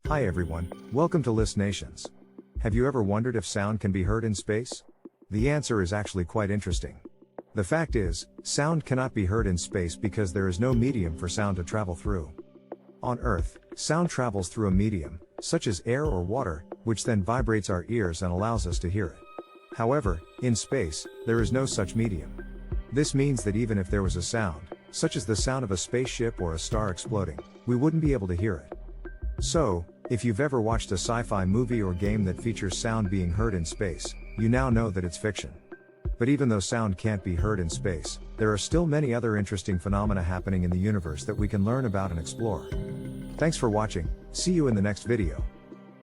Hi everyone, welcome to List Nations. Have you ever wondered if sound can be heard in space? The answer is actually quite interesting. The fact is, sound cannot be heard in space because there is no medium for sound to travel through. On Earth, sound travels through a medium, such as air or water, which then vibrates our ears and allows us to hear it. However, in space, there is no such medium. This means that even if there was a sound, such as the sound of a spaceship or a star exploding, we wouldn't be able to hear it. So, if you've ever watched a sci-fi movie or game that features sound being heard in space, you now know that it's fiction. But even though sound can't be heard in space, there are still many other interesting phenomena happening in the universe that we can learn about and explore. Thanks for watching, see you in the next video.